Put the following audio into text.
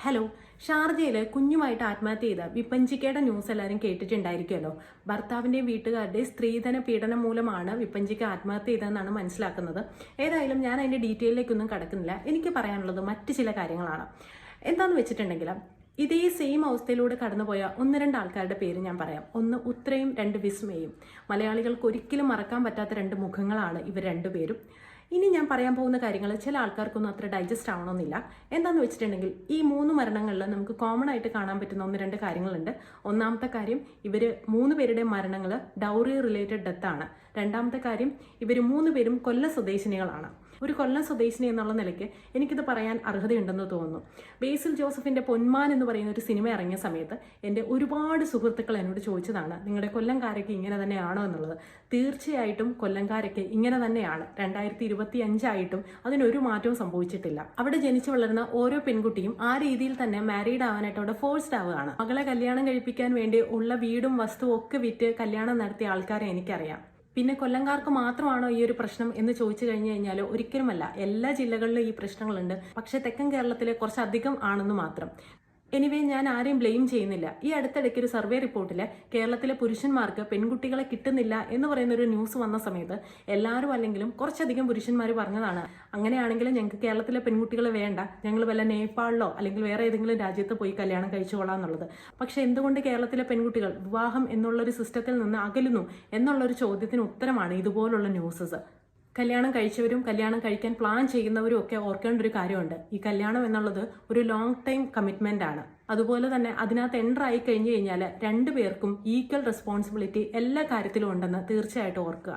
Hello, ഷാർജയിൽ കുഞ്ഞുമായിട്ട് ആത്മഹത്യ ചെയ്ത വിപഞ്ചിക്കയുടെ ന്യൂസ് എല്ലാവരും കേട്ടിട്ടുണ്ടായിരിക്കുമല്ലോ. ഭർത്താവിൻ്റെയും വീട്ടുകാരുടെയും സ്ത്രീധന പീഡനം മൂലമാണ് വിപഞ്ചിക്ക ആത്മഹത്യ ചെയ്തതെന്നാണ് മനസ്സിലാക്കുന്നത്. ഏതായാലും ഞാൻ അതിൻ്റെ ഡീറ്റെയിലേക്കൊന്നും കടക്കുന്നില്ല. എനിക്ക് പറയാനുള്ളത് മറ്റു ചില കാര്യങ്ങളാണ്. എന്താണെന്ന് വെച്ചിട്ടുണ്ടെങ്കിൽ ഇതേ സെയിം അവസ്ഥയിലൂടെ കടന്നുപോയ ഒന്ന് രണ്ട് ആൾക്കാരുടെ പേര് ഞാൻ പറയാം. ഒന്ന് ഉത്രയും രണ്ട് വിസ്മയും. മലയാളികൾക്ക് ഒരിക്കലും മറക്കാൻ പറ്റാത്ത രണ്ട് മുഖങ്ങളാണ് ഇവർ രണ്ടുപേരും. ഇനി ഞാൻ പറയാൻ പോകുന്ന കാര്യങ്ങൾ ചില ആൾക്കാർക്കൊന്നും അത്ര ഡൈജസ്റ്റ് ആവണമെന്നില്ല. എന്താണെന്ന് വെച്ചിട്ടുണ്ടെങ്കിൽ ഈ മൂന്ന് മരണങ്ങളിൽ നമുക്ക് കോമൺ ആയിട്ട് കാണാൻ പറ്റുന്ന ഒന്ന് രണ്ട് കാര്യങ്ങളുണ്ട്. ഒന്നാമത്തെ കാര്യം, ഇവർ മൂന്ന് പേരുടെ മരണങ്ങൾ ഡൗറി റിലേറ്റഡ് ഡെത്ത് ആണ്. രണ്ടാമത്തെ കാര്യം, ഇവർ മൂന്ന് പേരും കൊല്ലം സ്വദേശിനികളാണ്. ഒരു കൊല്ലം സ്വദേശിനി എന്നുള്ള നിലയ്ക്ക് എനിക്കിത് പറയാൻ അർഹതയുണ്ടെന്ന് തോന്നുന്നു. ബേസിൽ ജോസഫിന്റെ പൊന്മാൻ എന്ന് പറയുന്ന ഒരു സിനിമ ഇറങ്ങിയ സമയത്ത് എൻ്റെ ഒരുപാട് സുഹൃത്തുക്കൾ എന്നോട് ചോദിച്ചതാണ്, നിങ്ങളുടെ കൊല്ലംകാരൊക്കെ ഇങ്ങനെ തന്നെയാണോ എന്നുള്ളത്. തീർച്ചയായിട്ടും കൊല്ലംകാരൊക്കെ ഇങ്ങനെ തന്നെയാണ്. 2025 അതിനൊരു മാറ്റവും സംഭവിച്ചിട്ടില്ല. അവിടെ ജനിച്ചു വളർന്ന ഓരോ പെൺകുട്ടിയും ആ രീതിയിൽ തന്നെ മാരീഡ് ആവാനായിട്ട് അവിടെ ഫോഴ്സ്ഡ് ആവുകയാണ്. മകളെ കല്യാണം കഴിപ്പിക്കാൻ വേണ്ടി ഉള്ള വീടും വസ്തുവും ഒക്കെ വിറ്റ് കല്യാണം നടത്തിയ ആൾക്കാരെ എനിക്കറിയാം. പിന്നെ കൊല്ലംകാർക്ക് മാത്രമാണോ ഈ ഒരു പ്രശ്നം എന്ന് ചോദിച്ചു കഴിഞ്ഞു കഴിഞ്ഞാൽ ഒരിക്കലുമല്ല. എല്ലാ ജില്ലകളിലും ഈ പ്രശ്നങ്ങളുണ്ട്. പക്ഷേ തെക്കൻ കേരളത്തിൽ കുറച്ചധികം ആണെന്ന് മാത്രം. എനിവേ, ഞാൻ ആരെയും ബ്ലെയിം ചെയ്യുന്നില്ല. ഈ അടുത്തിടയ്ക്ക് ഒരു സർവേ റിപ്പോർട്ടിൽ കേരളത്തിലെ പുരുഷന്മാർക്ക് പെൺകുട്ടികളെ കിട്ടുന്നില്ല എന്ന് പറയുന്ന ഒരു ന്യൂസ് വന്ന സമയത്ത് എല്ലാവരും അല്ലെങ്കിലും കുറച്ചധികം പുരുഷന്മാർ പറഞ്ഞതാണ്, അങ്ങനെയാണെങ്കിൽ ഞങ്ങൾക്ക് കേരളത്തിലെ പെൺകുട്ടികളെ വേണ്ട, ഞങ്ങൾ വല്ല നേപ്പാളിലോ അല്ലെങ്കിൽ വേറെ ഏതെങ്കിലും രാജ്യത്ത് പോയി കല്യാണം കഴിച്ചുകൊള്ളാം എന്നുള്ളത്. പക്ഷെ എന്തുകൊണ്ട് കേരളത്തിലെ പെൺകുട്ടികൾ വിവാഹം എന്നുള്ളൊരു സിസ്റ്റത്തിൽ നിന്ന് അകലുന്നു എന്നുള്ളൊരു ചോദ്യത്തിന് ഉത്തരമാണ് ഇതുപോലുള്ള ന്യൂസസ്. കല്യാണം കഴിച്ചവരും കല്യാണം കഴിക്കാൻ പ്ലാൻ ചെയ്യുന്നവരും ഒക്കെ ഓർക്കേണ്ട ഒരു കാര്യമുണ്ട്. ഈ കല്യാണം എന്നുള്ളത് ഒരു ലോങ് ടൈം കമ്മിറ്റ്മെന്റ് ആണ്. അതുപോലെ തന്നെ അതിനകത്ത് എൻ്റർ ആയി കഴിഞ്ഞു കഴിഞ്ഞാൽ രണ്ടുപേർക്കും ഈക്വൽ റെസ്പോൺസിബിലിറ്റി എല്ലാ കാര്യത്തിലും ഉണ്ടെന്ന് തീർച്ചയായിട്ടും ഓർക്കുക.